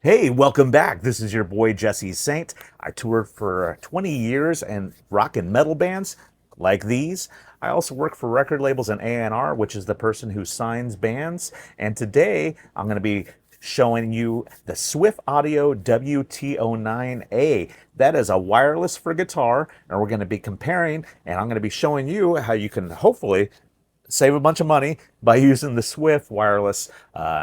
Hey, welcome back. This is your boy Jesse Saint. I toured for 20 years and rock and metal bands like these. I also work for record labels and A&R, which is the person who signs bands. And today I'm going to be showing you the SWIFF Audio WT09A. That is a wireless for guitar, and we're going to be comparing, and I'm going to be showing you how you can hopefully save a bunch of money by using the SWIFF wireless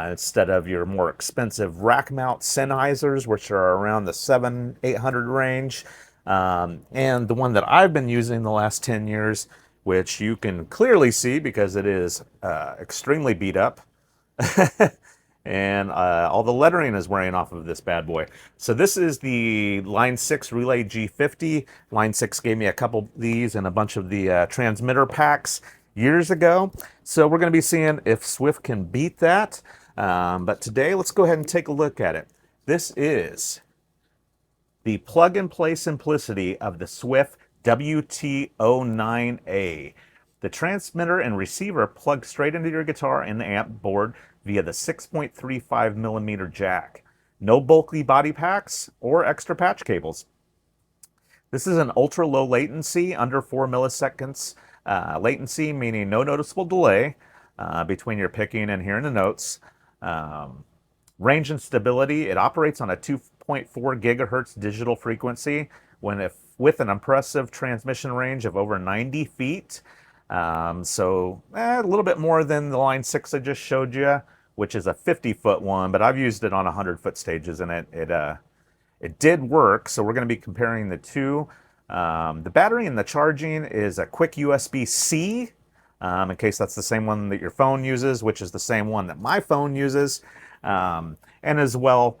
instead of your more expensive rack mount Sennheisers, which are around the 700-800 range. And the one that I've been using the last 10 years, which you can clearly see because it is extremely beat up. And all the lettering is wearing off of this bad boy. So this is the Line 6 Relay G50. Line 6 gave me a couple of these and a bunch of the transmitter packs years ago. So we're going to be seeing if SWIFF can beat that. But today, let's go ahead and take a look at it. This is the plug-and-play simplicity of the SWIFF WT09A. The transmitter and receiver plug straight into your guitar and the amp board via the 6.35 millimeter jack. No bulky body packs or extra patch cables. This is an ultra low latency, under 4 milliseconds latency, meaning no noticeable delay between your picking and hearing the notes. Range and stability, it operates on a 2.4 gigahertz digital frequency with an impressive transmission range of over 90 feet. So a little bit more than the Line 6 I just showed you, which is a 50-foot one, but I've used it on 100-foot stages and it did work. So we're going to be comparing the two. The battery and the charging is a quick USB-C, in case that's the same one that your phone uses, which is the same one that my phone uses. And as well,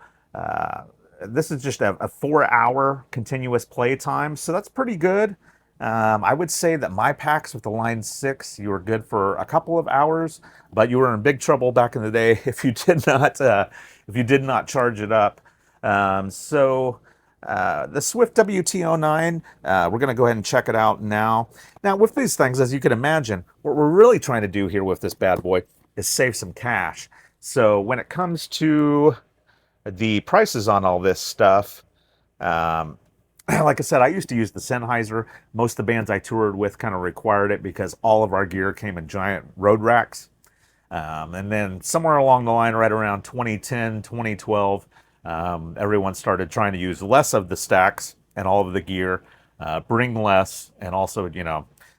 this is just a 4-hour continuous play time, so that's pretty good. I would say that my packs with the Line 6, you were good for a couple of hours, but you were in big trouble back in the day if you did not charge it up. The SWIFF WT09, we're going to go ahead and check it out now. Now, with these things, as you can imagine, what we're really trying to do here with this bad boy is save some cash. So when it comes to the prices on all this stuff, like I said, I used to use the Sennheiser. Most of the bands I toured with kind of required it because all of our gear came in giant road racks. And then somewhere along the line, right around 2010, 2012, everyone started trying to use less of the stacks and all of the gear, bring less, and also,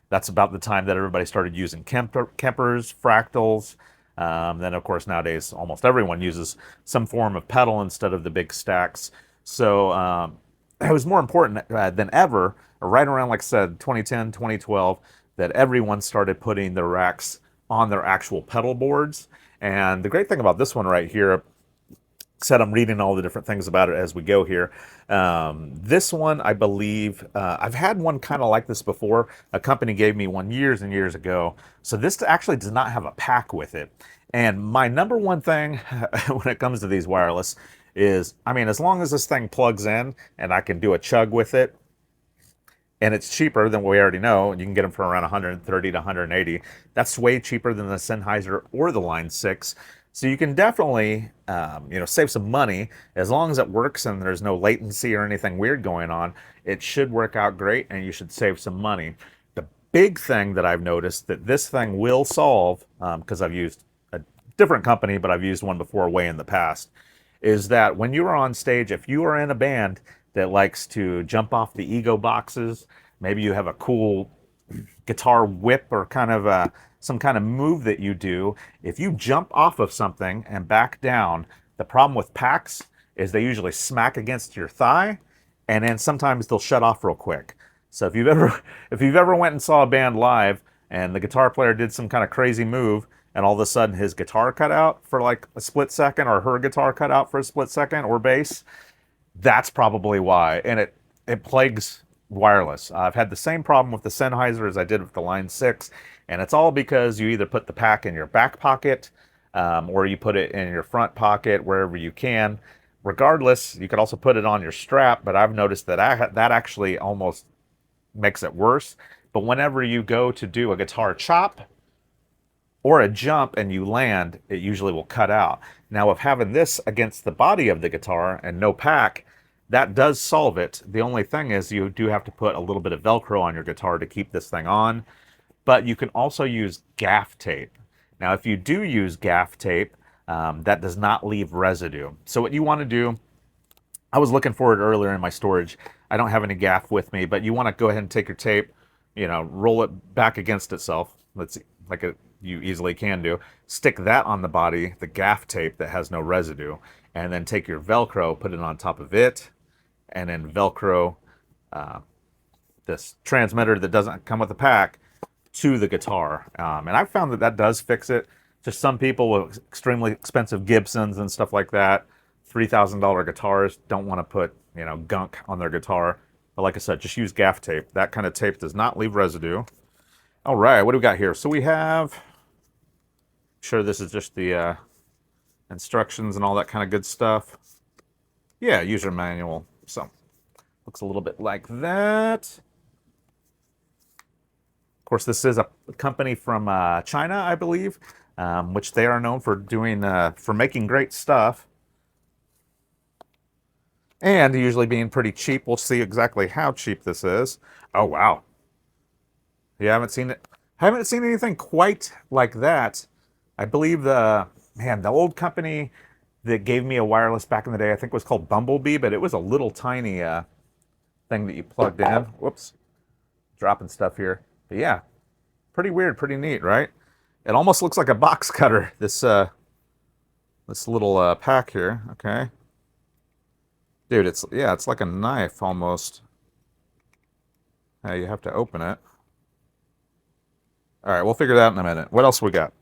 that's about the time that everybody started using Kempers, fractals. Then, of course, nowadays, almost everyone uses some form of pedal instead of the big stacks. So it was more important than ever, right around, like I said, 2010, 2012, that everyone started putting their racks on their actual pedal boards. And the great thing about this one right here, said I'm reading all the different things about it as we go here. This one, I believe, I've had one kind of like this before. A company gave me one years and years ago. So this actually does not have a pack with it. And my number one thing when it comes to these wireless is, as long as this thing plugs in and I can do a chug with it, and it's cheaper than we already know, and you can get them for around 130 to 180. That's way cheaper than the Sennheiser or the Line 6. So you can definitely, save some money as long as it works and there's no latency or anything weird going on. It should work out great, and you should save some money. The big thing that I've noticed that this thing will solve, because I've used a different company, but I've used one before way in the past, is that when you are on stage, if you are in a band that likes to jump off the ego boxes, maybe you have a cool guitar whip or kind of some kind of move that you do. If you jump off of something and back down, the problem with packs is they usually smack against your thigh, and then sometimes they'll shut off real quick. So if you've ever went and saw a band live and the guitar player did some kind of crazy move and all of a sudden his guitar cut out for like a split second, or her guitar cut out for a split second, or bass, that's probably why. And it plagues wireless. I've had the same problem with the Sennheiser as I did with the Line 6, and it's all because you either put the pack in your back pocket or you put it in your front pocket, wherever you can. Regardless, you could also put it on your strap, but I've noticed that that actually almost makes it worse. But whenever you go to do a guitar chop, or a jump and you land, it usually will cut out. Now, with having this against the body of the guitar and no pack, that does solve it. The only thing is you do have to put a little bit of Velcro on your guitar to keep this thing on, but you can also use gaff tape. Now, if you do use gaff tape, that does not leave residue. So what you want to do, I was looking for it earlier in my storage. I don't have any gaff with me, but you want to go ahead and take your tape, you know, roll it back against itself. Let's see, you easily can do. Stick that on the body, the gaff tape that has no residue, and then take your Velcro, put it on top of it, and then Velcro this transmitter that doesn't come with a pack to the guitar. And I found that that does fix it. Just some people with extremely expensive Gibsons and stuff like that, $3,000 guitars, don't want to put, you know, gunk on their guitar. But like I said, just use gaff tape. That kind of tape does not leave residue. All right, what do we got here? So we have, sure this is just the instructions and all that kind of good stuff. Yeah, user manual. So looks a little bit like that. Of course, this is a company from China, I believe, which they are known for doing for making great stuff, and usually being pretty cheap. We'll see exactly how cheap this is. Oh wow! You haven't seen it. Haven't seen anything quite like that. I believe the old company that gave me a wireless back in the day, I think was called Bumblebee, but it was a little tiny thing that you plugged in. Whoops, dropping stuff here. But yeah, pretty weird, pretty neat, right? It almost looks like a box cutter, this little pack here, okay? Dude, it's like a knife almost. You have to open it. All right, we'll figure that out in a minute. What else we got?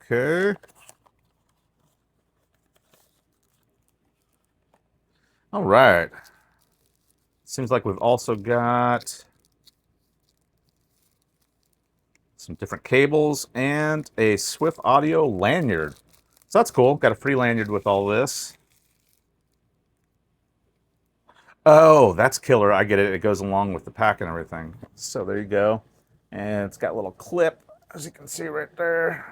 Okay. All right. Seems like we've also got some different cables and a SWIFF audio lanyard. So that's cool. Got a free lanyard with all this. Oh, that's killer. I get it. It goes along with the pack and everything. So there you go. And it's got a little clip, as you can see right there.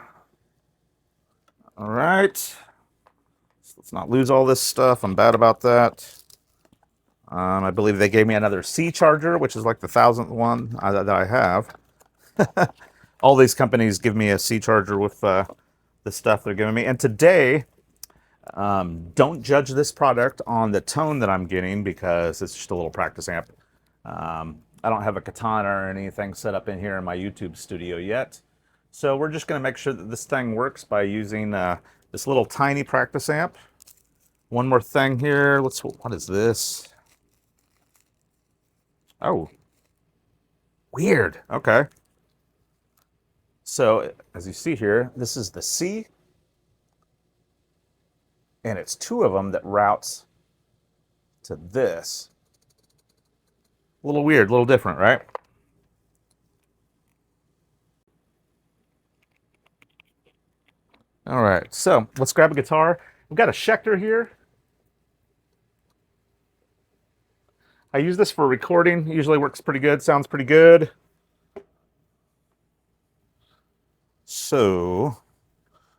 All right. So let's not lose all this stuff. I'm bad about that. I believe they gave me another C charger, which is like the 1,000th one that I have. All these companies give me a C charger with the stuff they're giving me. And today, don't judge this product on the tone that I'm getting because it's just a little practice amp. I don't have a katana or anything set up in here in my YouTube studio yet. So we're just going to make sure that this thing works by using this little tiny practice amp. One more thing here. What is this? Oh, weird. Okay. So as you see here, this is the C, and it's two of them that routes to this. A little weird, a little different, right? All right, so let's grab a guitar. We've got a Schecter here. I use this for recording. Usually works pretty good, sounds pretty good. So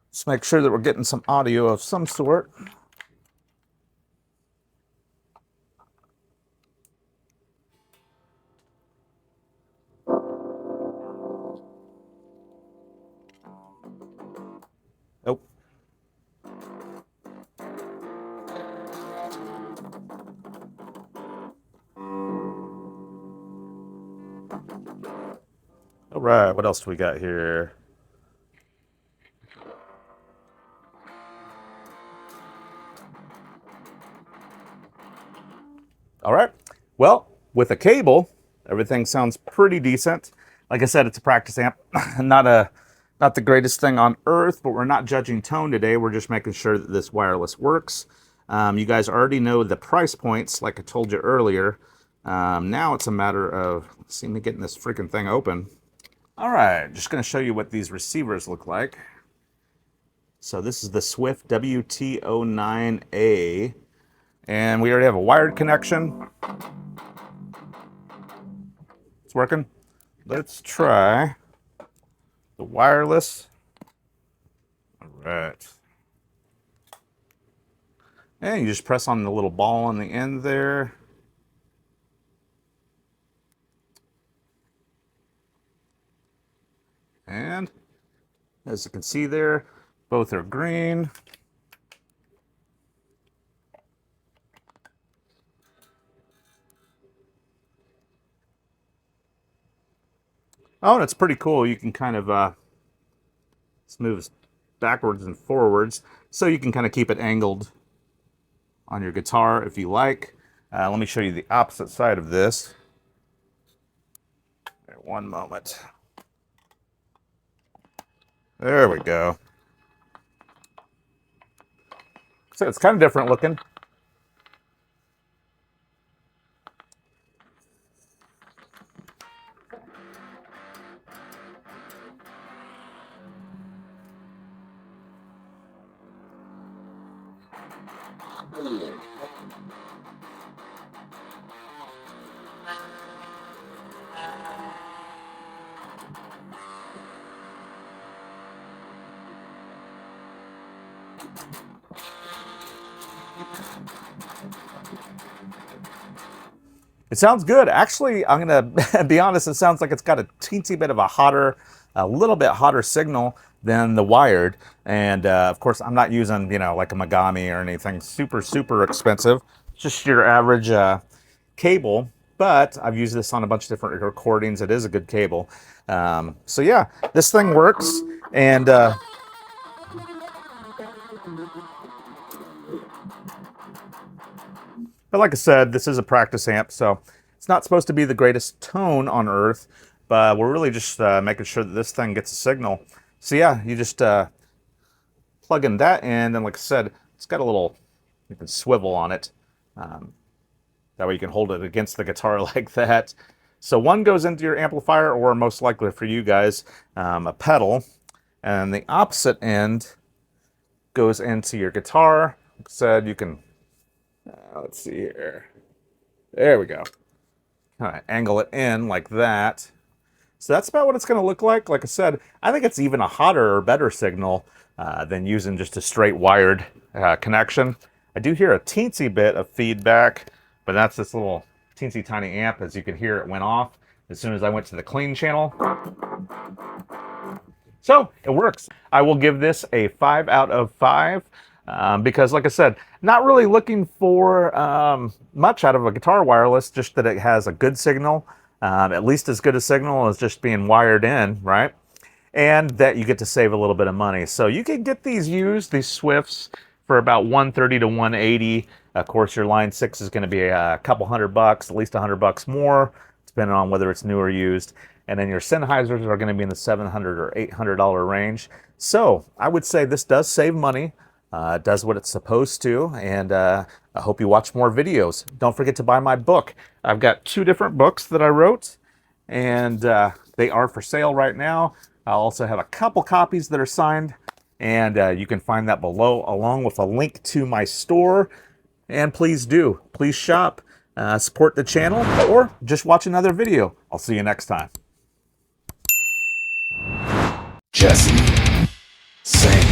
let's make sure that we're getting some audio of some sort. Oh. All right, what else do we got here? All right, well, with a cable, everything sounds pretty decent. Like I said, it's a practice amp, not the greatest thing on earth, but we're not judging tone today. We're just making sure that this wireless works. You guys already know the price points, like I told you earlier. Now it's a matter of seeing me getting this freaking thing open. All right, just going to show you what these receivers look like. So this is the SWIFF WT09A, and we already have a wired connection. It's working. let's try the wireless. All right. And you just press on the little ball on the end there. And as you can see there, both are green. Oh, and it's pretty cool. You can kind of move backwards and forwards, so you can kind of keep it angled on your guitar if you like. Let me show you the opposite side of this. There, one moment. There we go. So it's kind of different looking. It sounds good. Actually, I'm gonna be honest, it sounds like it's got a teensy bit of a little bit hotter signal than the wired. And of course, I'm not using, like a Megami or anything super expensive. Just your average cable. But I've used this on a bunch of different recordings. It is a good cable. So yeah, this thing works. And but like I said, this is a practice amp, so it's not supposed to be the greatest tone on earth, but we're really just making sure that this thing gets a signal. So yeah, you just plug in that in, and like I said, it's got a little, you can swivel on it. That way you can hold it against the guitar like that. So one goes into your amplifier, or most likely for you guys, a pedal, and the opposite end goes into your guitar. Like I said, you can, let's see here. There we go. Kind of angle it in like that. So that's about what it's going to look like. Like I said, I think it's even a hotter or better signal than using just a straight wired connection. I do hear a teensy bit of feedback, but that's this little teensy tiny amp. As you can hear, it went off as soon as I went to the clean channel. So it works. I will give this a 5 out of 5. Because like I said, not really looking for much out of a guitar wireless, just that it has a good signal, at least as good a signal as just being wired in, right? And that you get to save a little bit of money. So you can get these used, these Swiffs, for about $130 to $180. Of course, your Line 6 is going to be a couple $100, at least $100 more, depending on whether it's new or used. And then your Sennheisers are going to be in the $700 or $800 range. So I would say this does save money. It does what it's supposed to, and I hope you watch more videos. Don't forget to buy my book. I've got 2 different books that I wrote, and they are for sale right now. I also have a couple copies that are signed, and you can find that below, along with a link to my store. And please shop, support the channel, or just watch another video. I'll see you next time. Jesse, sing.